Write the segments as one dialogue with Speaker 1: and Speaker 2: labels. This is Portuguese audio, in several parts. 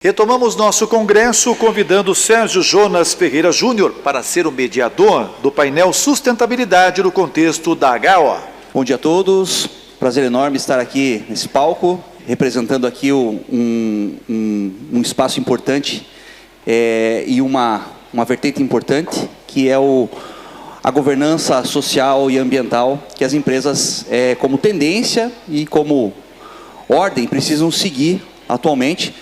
Speaker 1: Retomamos nosso congresso convidando Sérgio Jonas Ferreira Júnior para ser o mediador do painel Sustentabilidade no contexto da HO.
Speaker 2: Bom dia a todos, prazer enorme estar aqui nesse palco, representando aqui um espaço importante e uma vertente importante, que é a governança social e ambiental, que as empresas, como tendência e como ordem, precisam seguir atualmente.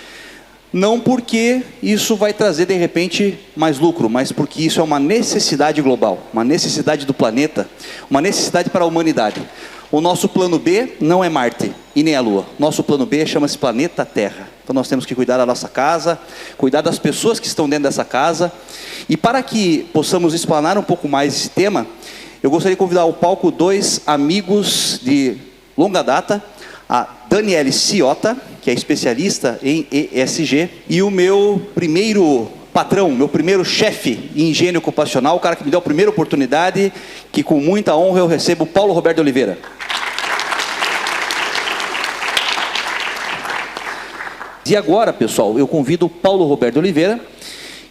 Speaker 2: Não porque isso vai trazer, de repente, mais lucro, mas porque isso é uma necessidade global, uma necessidade do planeta, uma necessidade para a humanidade. O nosso plano B não é Marte e nem a Lua. Nosso plano B chama-se planeta Terra. Então nós temos que cuidar da nossa casa, cuidar das pessoas que estão dentro dessa casa. E para que possamos explanar um pouco mais esse tema, eu gostaria de convidar ao palco dois amigos de longa data, a Daniele Ciota, que é especialista em ESG, e o meu primeiro patrão, meu primeiro chefe em higiene ocupacional, o cara que me deu a primeira oportunidade, que com muita honra eu recebo, Paulo Roberto de Oliveira. E agora, pessoal, eu convido o Paulo Roberto de Oliveira,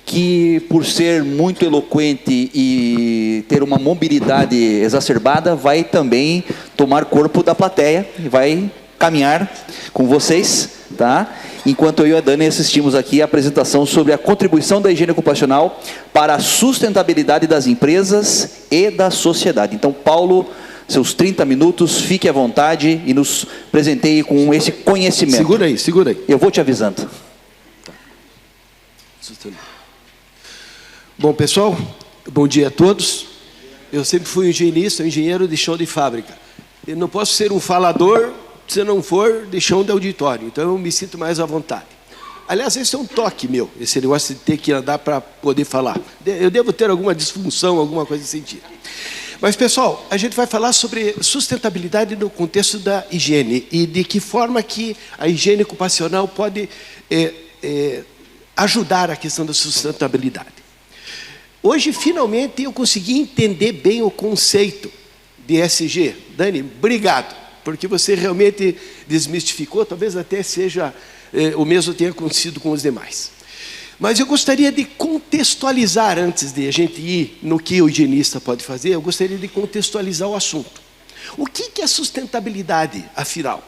Speaker 2: que por ser muito eloquente e ter uma mobilidade exacerbada, vai também tomar corpo da plateia e vai caminhar com vocês, tá? Enquanto eu e a Dani assistimos aqui a apresentação sobre a contribuição da higiene ocupacional para a sustentabilidade das empresas e da sociedade. Então, Paulo, seus 30 minutos, fique à vontade e nos presenteie com esse conhecimento.
Speaker 3: Segura aí, segura aí.
Speaker 2: Eu vou te avisando.
Speaker 3: Bom, pessoal, bom dia a todos. Eu sempre fui higienista, engenheiro de chão de fábrica. Eu não posso ser um falador se não for de chão de auditório, então eu me sinto mais à vontade. Aliás, esse é um toque meu, esse negócio de ter que andar para poder falar. Eu devo ter alguma disfunção, alguma coisa nesse sentido. Mas, pessoal, a gente vai falar sobre sustentabilidade no contexto da higiene e de que forma que a higiene ocupacional pode ajudar a questão da sustentabilidade. Hoje, finalmente, eu consegui entender bem o conceito de ESG. Dani, obrigado, porque você realmente desmistificou, talvez até seja o mesmo tenha acontecido com os demais. Mas eu gostaria de contextualizar, antes de a gente ir no que o higienista pode fazer, eu gostaria de contextualizar o assunto. O que é sustentabilidade, afinal?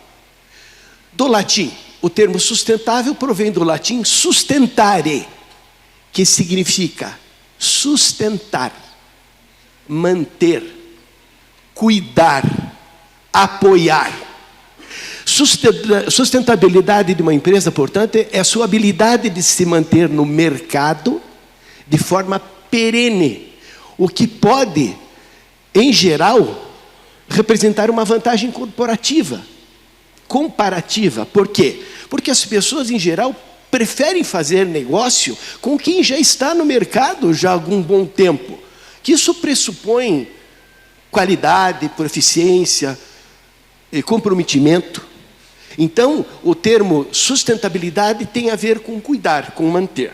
Speaker 3: Do latim, o termo sustentável provém do latim sustentare, que significa sustentar, manter, cuidar, apoiar. Sustentabilidade de uma empresa, portanto, é a sua habilidade de se manter no mercado de forma perene, o que pode, em geral, representar uma vantagem corporativa, comparativa. Por quê? Porque as pessoas, em geral, preferem fazer negócio com quem já está no mercado já há algum bom tempo, que isso pressupõe qualidade, proficiência e comprometimento. Então, o termo sustentabilidade tem a ver com cuidar, com manter.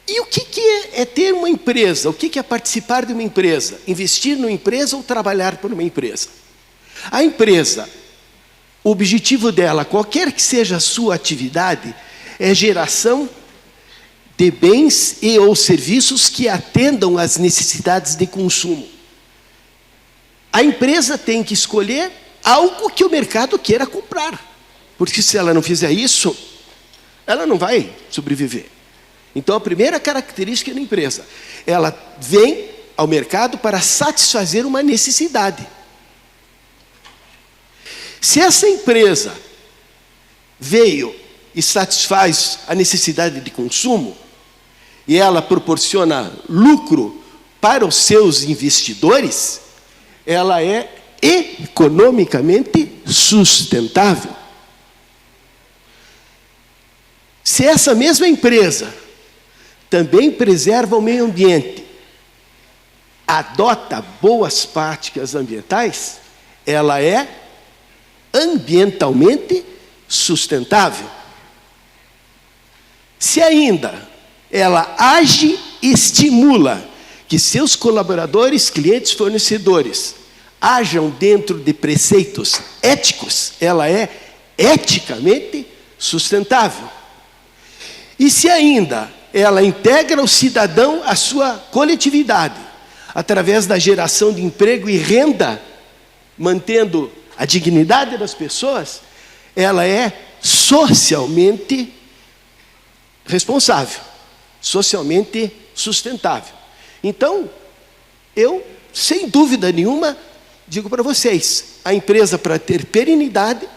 Speaker 3: E o que é ter uma empresa? O que é participar de uma empresa? Investir numa empresa ou trabalhar por uma empresa? A empresa, o objetivo dela, qualquer que seja a sua atividade, é geração de bens e ou serviços que atendam às necessidades de consumo. A empresa tem que escolher algo que o mercado queira comprar, porque se ela não fizer isso, ela não vai sobreviver. Então, a primeira característica da empresa, ela vem ao mercado para satisfazer uma necessidade. Se essa empresa veio e satisfaz a necessidade de consumo, e ela proporciona lucro para os seus investidores, ela é economicamente sustentável. Se essa mesma empresa também preserva o meio ambiente, adota boas práticas ambientais, ela é ambientalmente sustentável. Se ainda ela age e estimula que seus colaboradores, clientes, fornecedores hajam dentro de preceitos éticos, ela é eticamente sustentável. E se ainda ela integra o cidadão à sua coletividade, através da geração de emprego e renda, mantendo a dignidade das pessoas, ela é socialmente responsável, socialmente sustentável. Então, eu, sem dúvida nenhuma, digo para vocês, a empresa, para ter perenidade,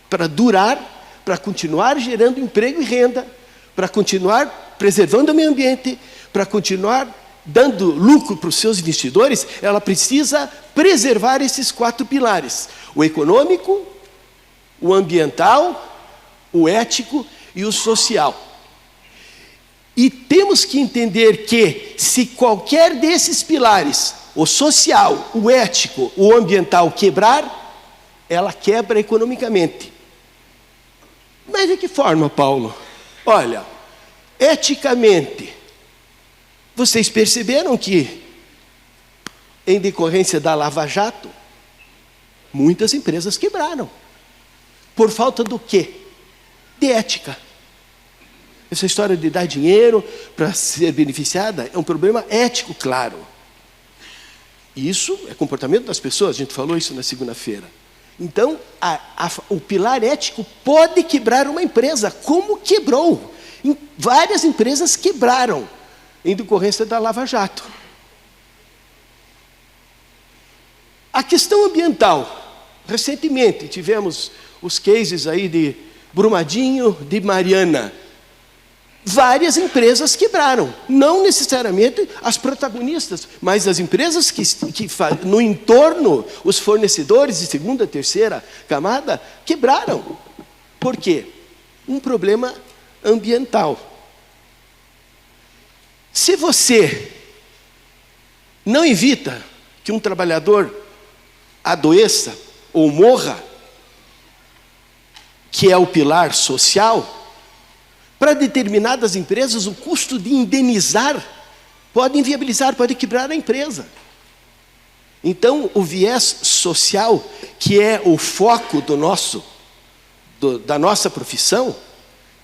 Speaker 3: para durar, para continuar gerando emprego e renda, para continuar preservando o meio ambiente, para continuar dando lucro para os seus investidores, ela precisa preservar esses 4 pilares: o econômico, o ambiental, o ético e o social. E temos que entender que, se qualquer desses pilares, o social, o ético, o ambiental, quebrar, ela quebra economicamente. Mas de que forma, Paulo? Olha, eticamente, vocês perceberam que, em decorrência da Lava Jato, muitas empresas quebraram. Por falta do quê? De ética. Essa história de dar dinheiro para ser beneficiada é um problema ético, claro. Isso é comportamento das pessoas, a gente falou isso na segunda-feira. Então, o pilar ético pode quebrar uma empresa, como quebrou. Várias empresas quebraram em decorrência da Lava Jato. A questão ambiental. Recentemente tivemos os cases aí de Brumadinho, de Mariana. Várias empresas quebraram, não necessariamente as protagonistas, mas as empresas que no entorno, os fornecedores de segunda, terceira camada, quebraram. Por quê? Um problema ambiental. Se você não evita que um trabalhador adoeça ou morra, que é o pilar social, para determinadas empresas, o custo de indenizar pode inviabilizar, pode quebrar a empresa. Então, o viés social, que é o foco da nossa profissão,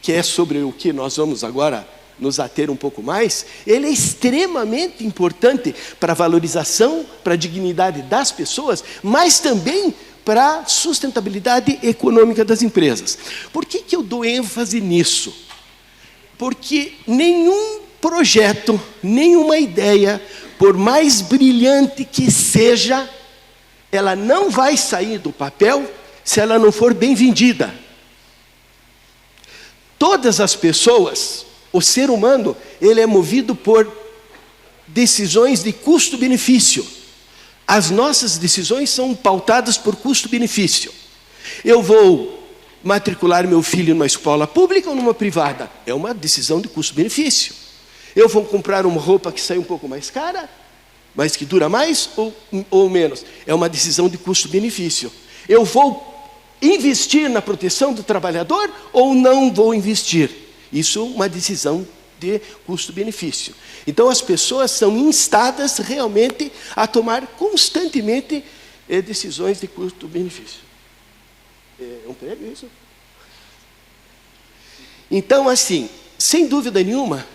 Speaker 3: que é sobre o que nós vamos agora nos ater um pouco mais, ele é extremamente importante para a valorização, para a dignidade das pessoas, mas também para a sustentabilidade econômica das empresas. Por que eu dou ênfase nisso? Porque nenhum projeto, nenhuma ideia, por mais brilhante que seja, ela não vai sair do papel se ela não for bem vendida. Todas as pessoas, o ser humano, ele é movido por decisões de custo-benefício. As nossas decisões são pautadas por custo-benefício. Eu vou matricular meu filho numa escola pública ou numa privada? É uma decisão de custo-benefício. Eu vou comprar uma roupa que sai um pouco mais cara, mas que dura mais ou menos? É uma decisão de custo-benefício. Eu vou investir na proteção do trabalhador ou não vou investir? Isso é uma decisão de custo-benefício. Então, as pessoas são instadas realmente a tomar constantemente decisões de custo-benefício. É um prêmio isso? Então, assim, sem dúvida nenhuma,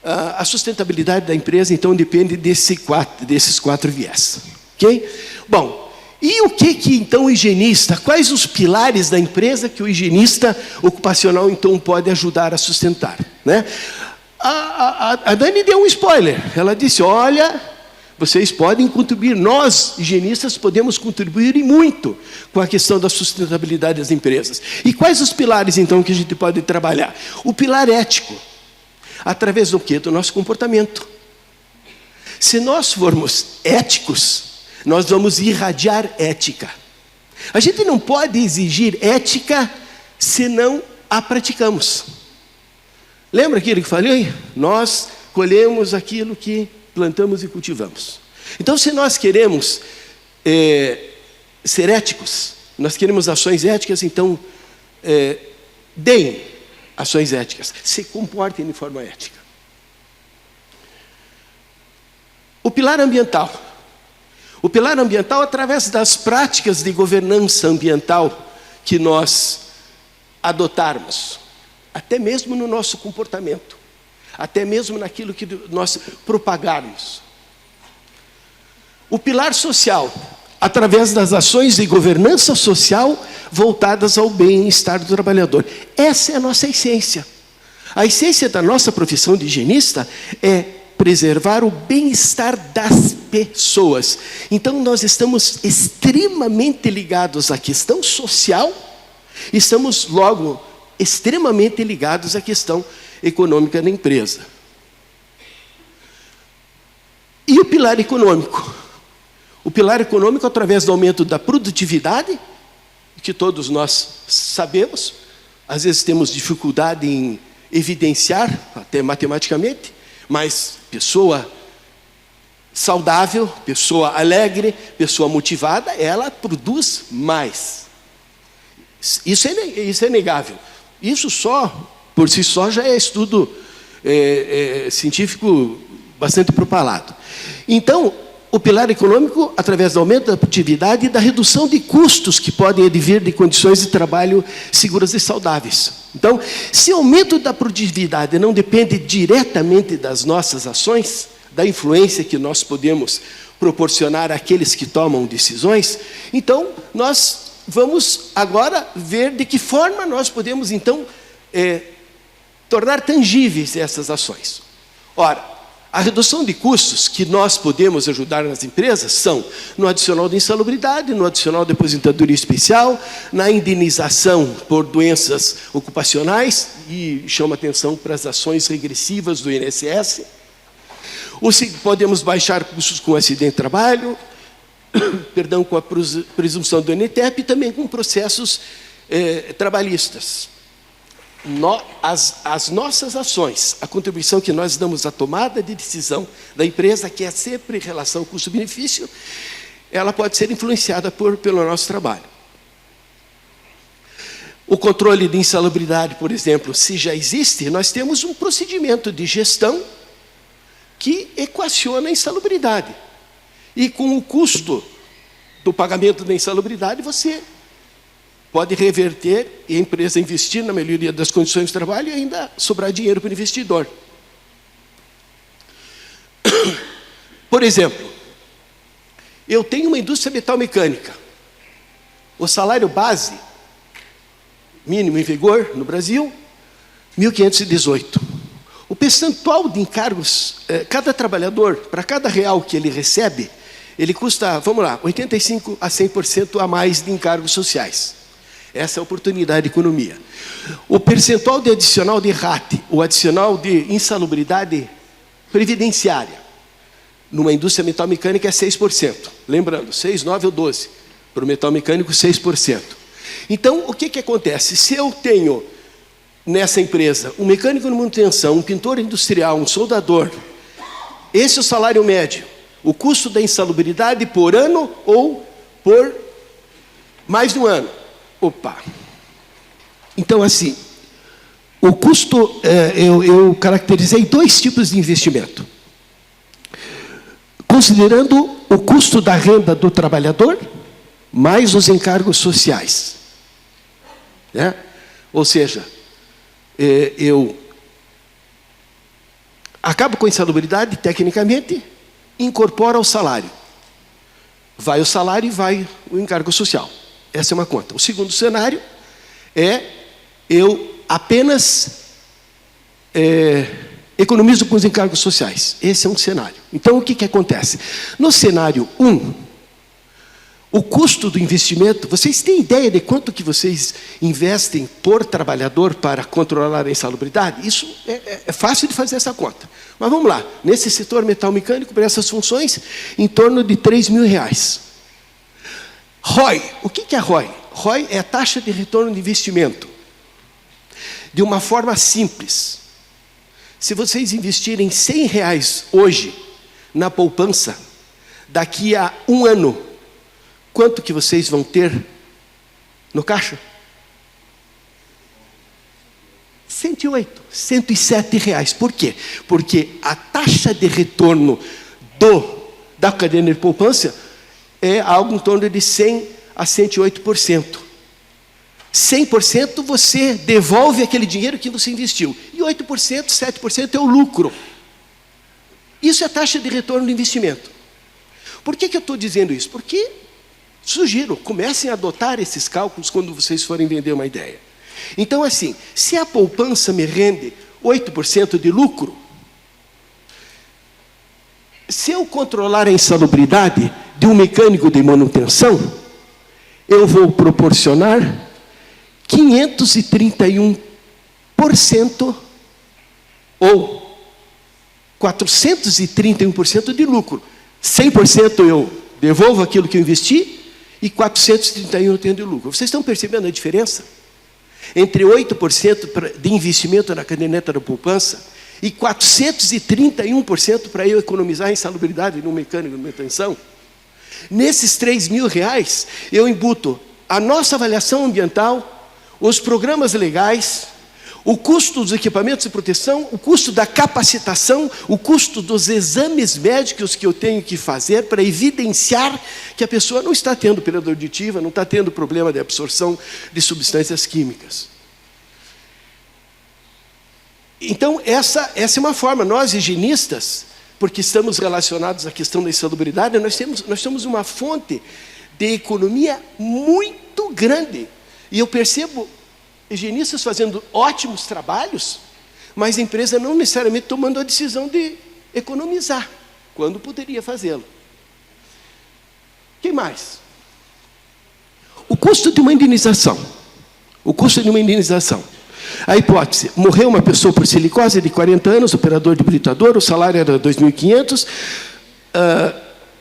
Speaker 3: a sustentabilidade da empresa, então, depende desses 4 viés. Ok? Bom, e o que então o higienista, quais os pilares da empresa que o higienista ocupacional, então, pode ajudar a sustentar? Né? A Dani deu um spoiler. Ela disse, olha, vocês podem contribuir, nós, higienistas, podemos contribuir e muito com a questão da sustentabilidade das empresas. E quais os pilares, então, que a gente pode trabalhar? O pilar ético, através do quê? Do nosso comportamento. Se nós formos éticos, nós vamos irradiar ética. A gente não pode exigir ética se não a praticamos. Lembra aquilo que falei? Nós colhemos aquilo que plantamos e cultivamos. Então, se nós queremos ser éticos, nós queremos ações éticas, então deem ações éticas, se comportem de forma ética. O pilar ambiental. O pilar ambiental, através das práticas de governança ambiental que nós adotarmos, até mesmo no nosso comportamento, até mesmo naquilo que nós propagarmos. O pilar social, através das ações de governança social voltadas ao bem-estar do trabalhador. Essa é a nossa essência. A essência da nossa profissão de higienista é preservar o bem-estar das pessoas. Então, nós estamos extremamente ligados à questão social, estamos, logo, extremamente ligados à questão econômica da empresa. E o pilar econômico? O pilar econômico, através do aumento da produtividade, que todos nós sabemos, às vezes temos dificuldade em evidenciar, até matematicamente, mas pessoa saudável, pessoa alegre, pessoa motivada, ela produz mais. Isso é negável. Isso por si só, já é estudo científico bastante propalado. Então, o pilar econômico, através do aumento da produtividade e da redução de custos que podem advir de condições de trabalho seguras e saudáveis. Então, se o aumento da produtividade não depende diretamente das nossas ações, da influência que nós podemos proporcionar àqueles que tomam decisões, então, nós vamos agora ver de que forma nós podemos, então, tornar tangíveis essas ações. Ora, a redução de custos que nós podemos ajudar nas empresas são no adicional de insalubridade, no adicional de aposentadoria especial, na indenização por doenças ocupacionais, e chama atenção para as ações regressivas do INSS. Podemos baixar custos com acidente de trabalho, perdão, com a presunção do NTEP e também com processos trabalhistas. As nossas ações, a contribuição que nós damos à tomada de decisão da empresa, que é sempre em relação ao custo-benefício, ela pode ser influenciada pelo nosso trabalho. O controle de insalubridade, por exemplo, se já existe, nós temos um procedimento de gestão que equaciona a insalubridade. E com o custo do pagamento da insalubridade, você pode reverter e a empresa investir na melhoria das condições de trabalho e ainda sobrar dinheiro para o investidor. Por exemplo, eu tenho uma indústria metalmecânica. O salário base, mínimo em vigor no Brasil, 1.518. O percentual de encargos, cada trabalhador, para cada real que ele recebe, ele custa, vamos lá, 85% a 100% a mais de encargos sociais. Essa é a oportunidade de economia. O percentual de adicional de RAT, o adicional de insalubridade previdenciária, numa indústria metalmecânica é 6%. Lembrando, 6, 9 ou 12. Para o metalmecânico, 6%. Então, o que acontece? Se eu tenho nessa empresa um mecânico de manutenção, um pintor industrial, um soldador, esse é o salário médio. O custo da insalubridade por ano ou por mais de um ano. Opa! Então, assim, o custo, eu caracterizei dois tipos de investimento. Considerando o custo da renda do trabalhador, mais os encargos sociais. Né? Ou seja, eu acabo com a insalubridade, tecnicamente, incorporo ao salário. Vai o salário e vai o encargo social. Essa é uma conta. O segundo cenário é eu apenas economizo com os encargos sociais. Esse é um cenário. Então, o que acontece? No cenário 1, o custo do investimento, vocês têm ideia de quanto que vocês investem por trabalhador para controlar a insalubridade? Isso é fácil de fazer essa conta. Mas vamos lá. Nesse setor metalmecânico, para essas funções, em torno de R$3.000. ROI. O que é ROI? ROI é a taxa de retorno de investimento. De uma forma simples. Se vocês investirem R$100 hoje na poupança, daqui a um ano, quanto que vocês vão ter no caixa? 108, R$107. Por quê? Porque a taxa de retorno da caderneta de poupança é algo em torno de 100% a 108%. 100% você devolve aquele dinheiro que você investiu. E 8%, 7% é o lucro. Isso é taxa de retorno do investimento. Por que eu estou dizendo isso? Porque, sugiro, comecem a adotar esses cálculos quando vocês forem vender uma ideia. Então, assim, se a poupança me rende 8% de lucro, se eu controlar a insalubridade de um mecânico de manutenção, eu vou proporcionar 531% ou 431% de lucro. 100% eu devolvo aquilo que eu investi e 431% eu tenho de lucro. Vocês estão percebendo a diferença? Entre 8% de investimento na caderneta da poupança e 431% para eu economizar a insalubridade no mecânico de manutenção. Nesses R$3.000, eu embuto a nossa avaliação ambiental, os programas legais, o custo dos equipamentos de proteção, o custo da capacitação, o custo dos exames médicos que eu tenho que fazer para evidenciar que a pessoa não está tendo perda auditiva, não está tendo problema de absorção de substâncias químicas. Então, essa é uma forma. Nós, higienistas, porque estamos relacionados à questão da insalubridade, nós temos uma fonte de economia muito grande. E eu percebo higienistas fazendo ótimos trabalhos, mas a empresa não necessariamente tomando a decisão de economizar, quando poderia fazê-lo. Quem mais? O custo de uma indenização. O custo de uma indenização. A hipótese, morreu uma pessoa por silicose de 40 anos, operador de britador, o salário era 2.500.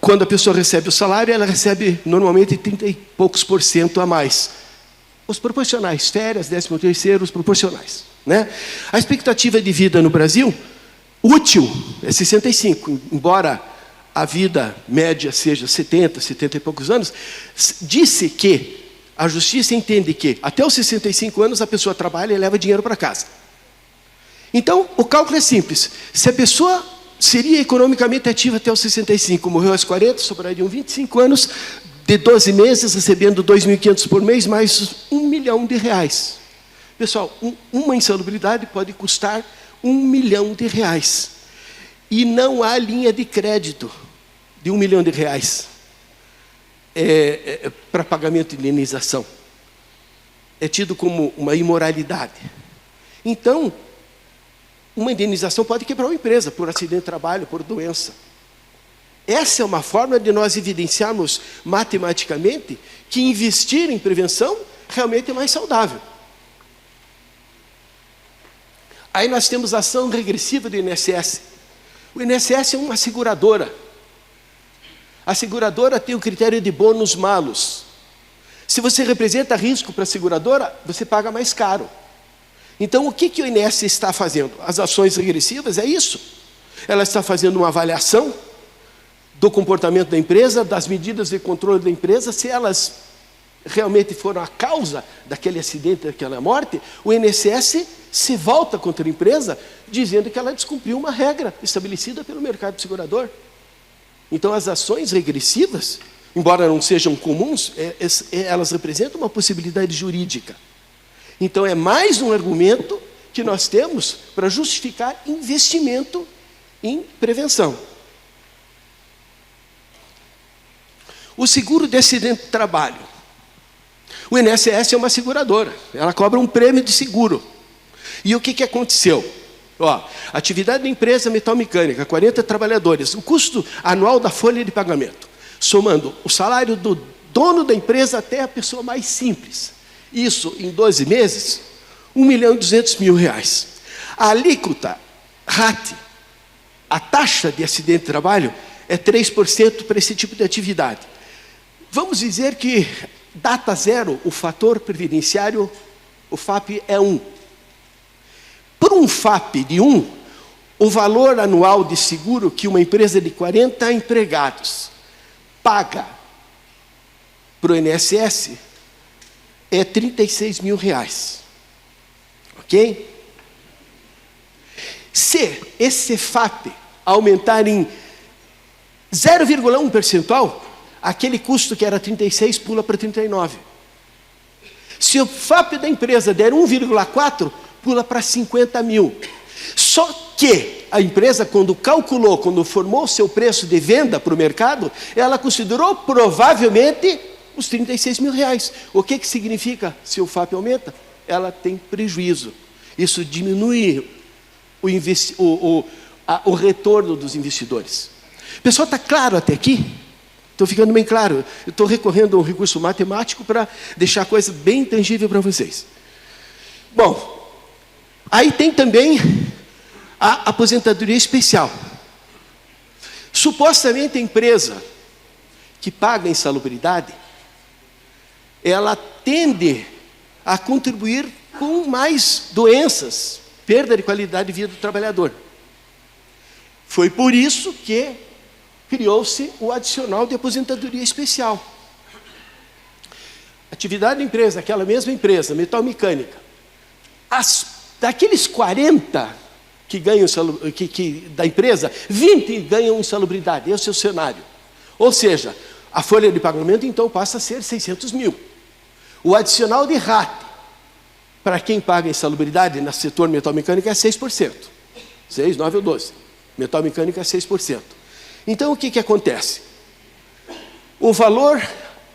Speaker 3: Quando a pessoa recebe o salário, ela recebe normalmente 30 e poucos % a mais. Os proporcionais, férias, 13º, os proporcionais. Né? A expectativa de vida no Brasil, útil, é 65, embora a vida média seja 70 e poucos anos, disse que a justiça entende que até os 65 anos a pessoa trabalha e leva dinheiro para casa. Então, o cálculo é simples. Se a pessoa seria economicamente ativa até os 65, morreu aos 40, sobrariam 25 anos, de 12 meses, recebendo 2.500 por mês, mais R$1 milhão. Pessoal, uma insalubridade pode custar R$1 milhão. E não há linha de crédito de R$1 milhão para pagamento de indenização. É tido como uma imoralidade. Então, uma indenização pode quebrar uma empresa por acidente de trabalho, por doença. Essa é uma forma de nós evidenciarmos matematicamente que investir em prevenção realmente é mais saudável. Aí nós temos a ação regressiva do INSS. O INSS é uma seguradora. A seguradora tem o critério de bônus malus. Se você representa risco para a seguradora, você paga mais caro. Então, o que o INSS está fazendo? As ações regressivas é isso. Ela está fazendo uma avaliação do comportamento da empresa, das medidas de controle da empresa, se elas realmente foram a causa daquele acidente, daquela morte, o INSS se volta contra a empresa, dizendo que ela descumpriu uma regra estabelecida pelo mercado segurador. Então, as ações regressivas, embora não sejam comuns, elas representam uma possibilidade jurídica. Então, é mais um argumento que nós temos para justificar investimento em prevenção. O seguro de acidente de trabalho. O INSS é uma seguradora, ela cobra um prêmio de seguro. E o que aconteceu? Atividade da empresa metalmecânica, 40 trabalhadores, o custo anual da folha de pagamento, somando o salário do dono da empresa até a pessoa mais simples. Isso, em 12 meses, R$1.200.000. A alíquota RAT, a taxa de acidente de trabalho, é 3% para esse tipo de atividade. Vamos dizer que, data zero, o fator previdenciário, o FAP é 1. Por um FAP de 1, o valor anual de seguro que uma empresa de 40 empregados paga para o INSS é R$36.000. Ok? Se esse FAP aumentar em 0,1%, aquele custo que era 36 pula para 39. Se o FAP da empresa der 1,4, pula para 50 mil. Só que a empresa, quando calculou, quando formou o seu preço de venda para o mercado, ela considerou provavelmente os 36 mil reais. O que significa se o FAP aumenta? Ela tem prejuízo. Isso diminui o retorno dos investidores. Pessoal, está claro até aqui? Estou ficando bem claro. Eu estou recorrendo a um recurso matemático para deixar a coisa bem tangível para vocês. Bom, aí tem também a aposentadoria especial. Supostamente a empresa que paga a insalubridade, ela tende a contribuir com mais doenças, perda de qualidade de vida do trabalhador. Foi por isso que criou-se o adicional de aposentadoria especial. Atividade da empresa, aquela mesma empresa, metal mecânica, daqueles 40 que ganham da empresa, 20 ganham insalubridade, esse é o cenário. Ou seja, a folha de pagamento então passa a ser 600 mil. O adicional de RAT, para quem paga insalubridade no setor metal mecânica, é 6%. 6, 9 ou 12. Metal mecânica é 6%. Então, o que acontece? O valor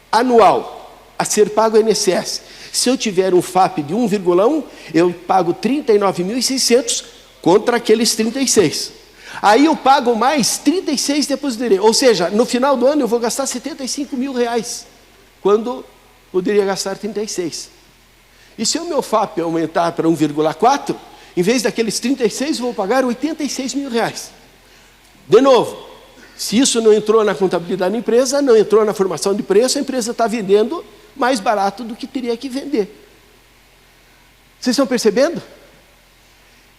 Speaker 3: anual a ser pago ao INSS, se eu tiver um FAP de 1,1, eu pago 39.600 contra aqueles 36. Aí eu pago mais 36 de aposentadoria. Ou seja, no final do ano eu vou gastar 75 mil reais, quando poderia gastar 36. E se o meu FAP aumentar para 1,4, em vez daqueles 36, eu vou pagar 86 mil reais. De novo, se isso não entrou na contabilidade da empresa, não entrou na formação de preço, a empresa está vendendo mais barato do que teria que vender. Vocês estão percebendo?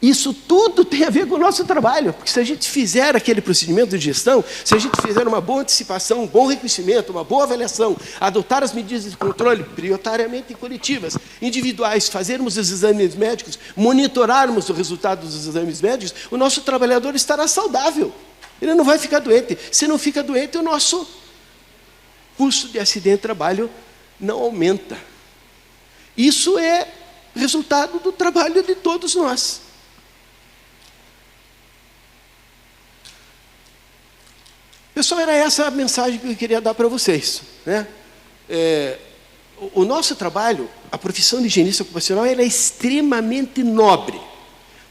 Speaker 3: Isso tudo tem a ver com o nosso trabalho, porque se a gente fizer aquele procedimento de gestão, se a gente fizer uma boa antecipação, um bom reconhecimento, uma boa avaliação, adotar as medidas de controle, prioritariamente coletivas, individuais, fazermos os exames médicos, monitorarmos o resultado dos exames médicos, o nosso trabalhador estará saudável. Ele não vai ficar doente. Se não fica doente, o nosso custo de acidente de trabalho não aumenta. Isso é resultado do trabalho de todos nós. Pessoal, era essa a mensagem que eu queria dar para vocês, né? O nosso trabalho, a profissão de higienista ocupacional, ela é extremamente nobre,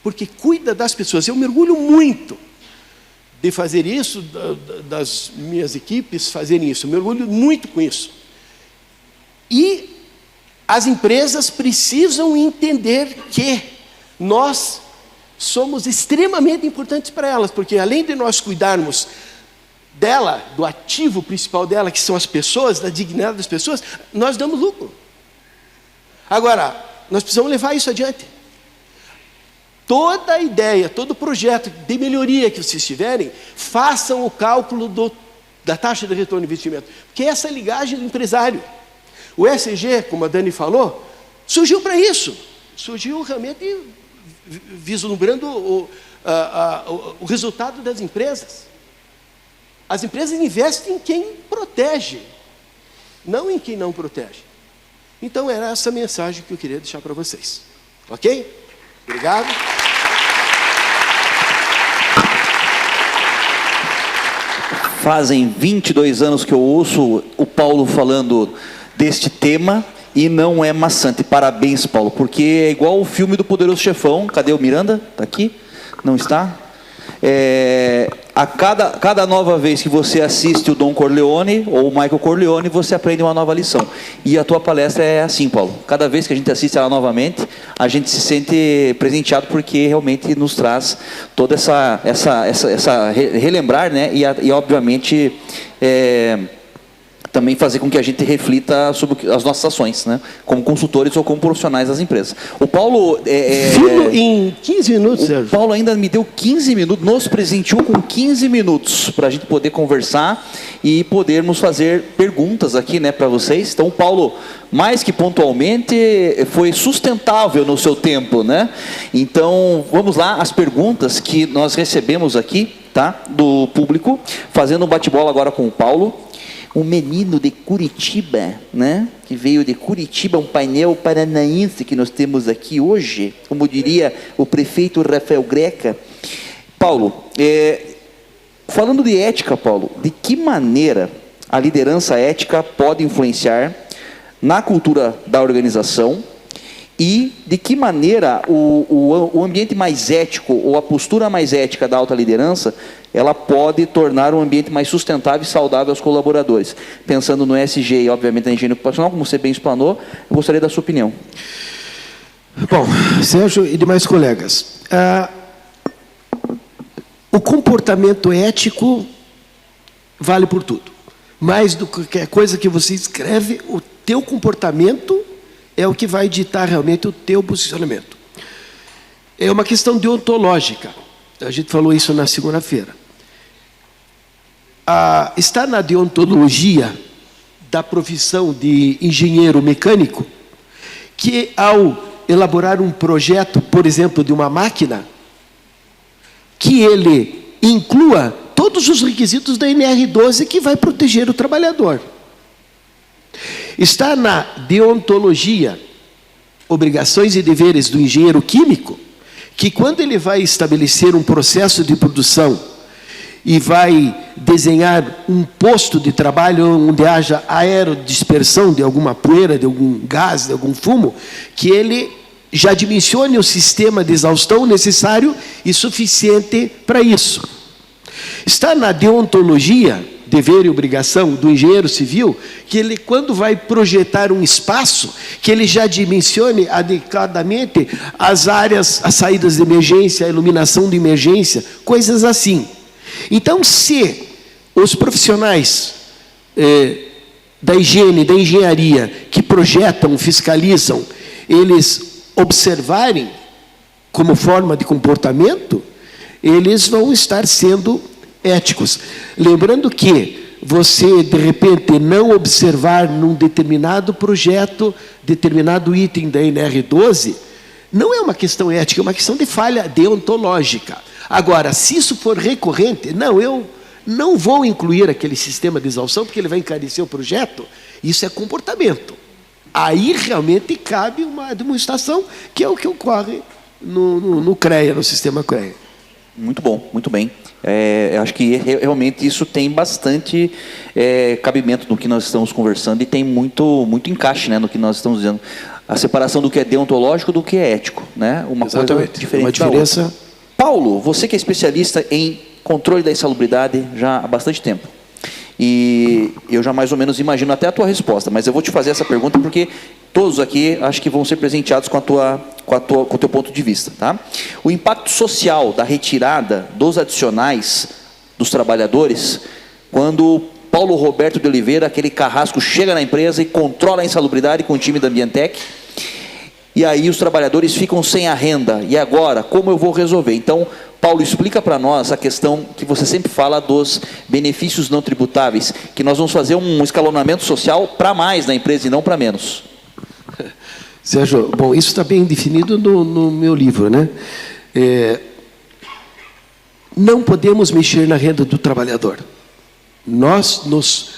Speaker 3: porque cuida das pessoas. Eu mergulho muito de fazer isso, das minhas equipes fazerem isso. Eu mergulho muito com isso. E as empresas precisam entender que nós somos extremamente importantes para elas, porque além de nós cuidarmos dela, do ativo principal dela, que são as pessoas, da dignidade das pessoas, nós damos lucro. Agora, nós precisamos levar isso adiante. Toda ideia, todo projeto de melhoria que vocês tiverem, façam o cálculo da taxa de retorno de investimento, porque essa é a ligagem do empresário. O ESG, como a Dani falou, surgiu para isso. Surgiu realmente vislumbrando o resultado das empresas. As empresas investem em quem protege, não em quem não protege. Então, era essa mensagem que eu queria deixar para vocês. Ok? Obrigado.
Speaker 2: Fazem 22 anos que eu ouço o Paulo falando deste tema e não é maçante. Parabéns, Paulo, porque é igual o filme do Poderoso Chefão. Cadê o Miranda? Está aqui? Não está? A cada nova vez que você assiste o Don Corleone ou o Michael Corleone, você aprende uma nova lição. E a tua palestra é assim, Paulo. Cada vez que a gente assiste ela novamente, a gente se sente presenteado, porque realmente nos traz toda essa relembrar, né? E obviamente também fazer com que a gente reflita sobre as nossas ações, né? Como consultores ou como profissionais das empresas. O Paulo...
Speaker 3: em 15 minutos, Sérgio.
Speaker 2: O Paulo ainda me deu 15 minutos, nos presenteou com 15 minutos para a gente poder conversar e podermos fazer perguntas aqui, né, para vocês. Então, o Paulo, mais que pontualmente, foi sustentável no seu tempo, né? Então, vamos lá, as perguntas que nós recebemos aqui, tá? Do público, fazendo um bate-bola agora com o Paulo. um menino de Curitiba, né? Que veio de Curitiba, um painel paranaense que nós temos aqui hoje, como diria o prefeito Rafael Greca. Paulo, falando de ética, Paulo, de que maneira a liderança ética pode influenciar na cultura da organização e de que maneira o ambiente mais ético ou a postura mais ética da alta liderança ela pode tornar um ambiente mais sustentável e saudável aos colaboradores? Pensando no ESG e, obviamente, na engenharia ocupacional, como você bem explanou, eu gostaria da sua opinião.
Speaker 3: Bom, Sérgio e demais colegas, o comportamento ético vale por tudo. Mais do que qualquer coisa que você escreve, o teu comportamento é o que vai ditar realmente o teu posicionamento. É uma questão deontológica. A gente falou isso na segunda-feira. Está na deontologia da profissão de engenheiro mecânico que, ao elaborar um projeto, por exemplo, de uma máquina, que ele inclua todos os requisitos da NR12 que vai proteger o trabalhador. Está na deontologia, obrigações e deveres do engenheiro químico, que quando ele vai estabelecer um processo de produção e vai desenhar um posto de trabalho onde haja aerodispersão de alguma poeira, de algum gás, de algum fumo, que ele já dimensione o sistema de exaustão necessário e suficiente para isso. Está na deontologia, dever e obrigação do engenheiro civil, que ele, quando vai projetar um espaço, que ele já dimensione adequadamente as áreas, as saídas de emergência, a iluminação de emergência, coisas assim. Então, se os profissionais da higiene, da engenharia, que projetam, fiscalizam, eles observarem como forma de comportamento, eles vão estar sendo éticos. Lembrando que você, de repente, não observar num determinado projeto, determinado item da NR12, não é uma questão ética, é uma questão de falha deontológica. Agora, se isso for recorrente, não, eu não vou incluir aquele sistema de exaustão, porque ele vai encarecer o projeto, isso é comportamento. Aí realmente cabe uma demonstração, que é o que ocorre no CREA, no sistema CREA.
Speaker 2: Muito bom, muito bem. Eu acho que realmente isso tem bastante cabimento no que nós estamos conversando e tem muito encaixe, né, no que nós estamos dizendo. A separação do que é deontológico do que é ético, né? Uma coisa diferente
Speaker 3: uma diferença.
Speaker 2: Da outra. Paulo, você que é especialista em controle da insalubridade já há bastante tempo. E eu já mais ou menos imagino até a tua resposta, mas eu vou te fazer essa pergunta porque todos aqui acho que vão ser presenteados com o teu ponto de vista, tá? O impacto social da retirada dos adicionais dos trabalhadores, quando Paulo Roberto de Oliveira, aquele carrasco, chega na empresa e controla a insalubridade com o time da Ambientec, e aí os trabalhadores ficam sem a renda. E agora, como eu vou resolver? Então, Paulo, explica para nós a questão que você sempre fala dos benefícios não tributáveis, que nós vamos fazer um escalonamento social para mais na empresa e não para menos.
Speaker 3: Sérgio, bom, isso está bem definido no meu livro, né? Não podemos mexer na renda do trabalhador. Nós nos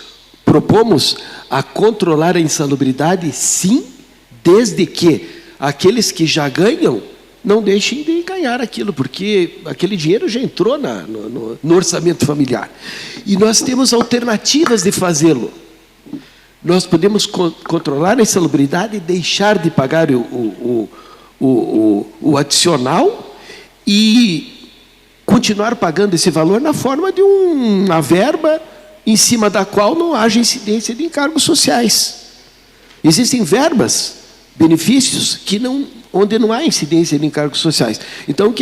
Speaker 3: propomos a controlar a insalubridade, sim, desde que aqueles que já ganham não deixem de ganhar aquilo, porque aquele dinheiro já entrou no orçamento familiar. E nós temos alternativas de fazê-lo. Nós podemos controlar a insalubridade e deixar de pagar o adicional e continuar pagando esse valor na forma de uma verba em cima da qual não haja incidência de encargos sociais. Existem verbas, benefícios, onde não há incidência de encargos sociais. Então,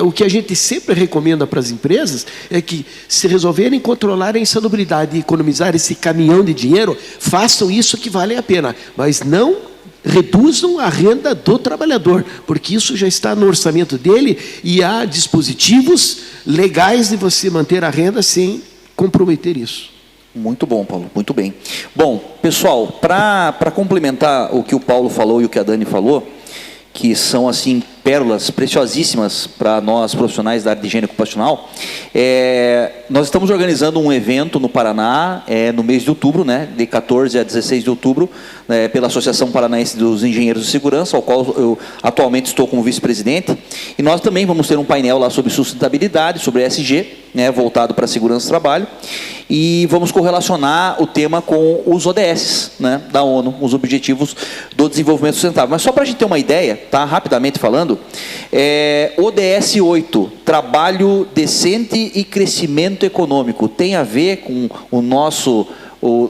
Speaker 3: o que a gente sempre recomenda para as empresas é que, se resolverem controlar a insalubridade e economizar esse caminhão de dinheiro, façam isso que vale a pena, mas não reduzam a renda do trabalhador, porque isso já está no orçamento dele e há dispositivos legais de você manter a renda sem comprometer isso.
Speaker 2: Muito bom, Paulo, muito bem. Bom, pessoal, para complementar o que o Paulo falou e o que a Dani falou, que são assim pérolas preciosíssimas para nós profissionais da área de higiene ocupacional. Nós estamos organizando um evento no Paraná no mês de outubro, né, de 14 a 16 de outubro, pela Associação Paranaense dos Engenheiros de Segurança, ao qual eu atualmente estou como vice-presidente, e nós também vamos ter um painel lá sobre sustentabilidade, sobre ESG, né, voltado para a segurança do trabalho, e vamos correlacionar o tema com os ODS, né, da ONU, os Objetivos do Desenvolvimento Sustentável. Mas só para a gente ter uma ideia, tá, rapidamente falando, ODS 8, trabalho decente e crescimento econômico, tem a ver com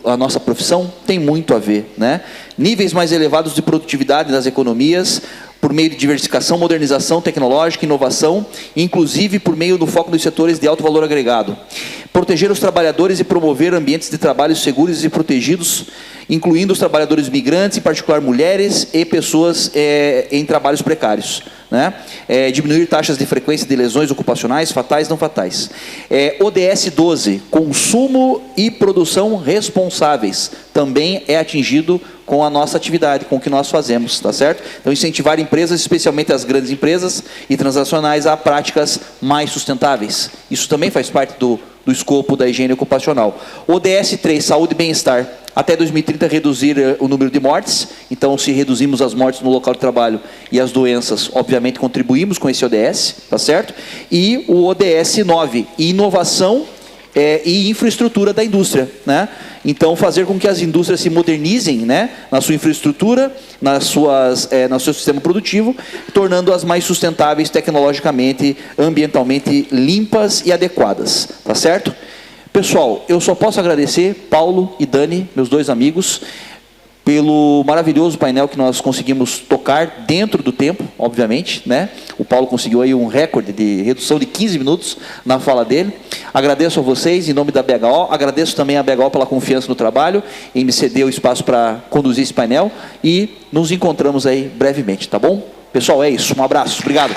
Speaker 2: a nossa profissão? Tem muito a ver, né? Níveis mais elevados de produtividade das economias, por meio de diversificação, modernização tecnológica, inovação, inclusive por meio do foco nos setores de alto valor agregado. Proteger os trabalhadores e promover ambientes de trabalho seguros e protegidos, incluindo os trabalhadores migrantes, em particular mulheres e pessoas em trabalhos precários, né? Diminuir taxas de frequência de lesões ocupacionais, fatais e não fatais. ODS 12, consumo e produção responsáveis, também é atingido com a nossa atividade, com o que nós fazemos, tá certo? Então, incentivar empresas, especialmente as grandes empresas e transacionais, a práticas mais sustentáveis. Isso também faz parte do escopo da higiene ocupacional. ODS 3, saúde e bem-estar. Até 2030, reduzir o número de mortes. Então, se reduzimos as mortes no local de trabalho e as doenças, obviamente, contribuímos com esse ODS, tá certo? E o ODS 9, inovação e infraestrutura da indústria, né? Então, fazer com que as indústrias se modernizem, né, na sua infraestrutura, no seu sistema produtivo, tornando-as mais sustentáveis tecnologicamente, ambientalmente limpas e adequadas, tá certo? Pessoal, eu só posso agradecer Paulo e Dani, meus dois amigos, pelo maravilhoso painel que nós conseguimos tocar dentro do tempo, obviamente, né? O Paulo conseguiu aí um recorde de redução de 15 minutos na fala dele. Agradeço a vocês em nome da BHO, agradeço também a BHO pela confiança no trabalho, em me ceder o espaço para conduzir esse painel, e nos encontramos aí brevemente, tá bom? Pessoal, é isso, um abraço, obrigado.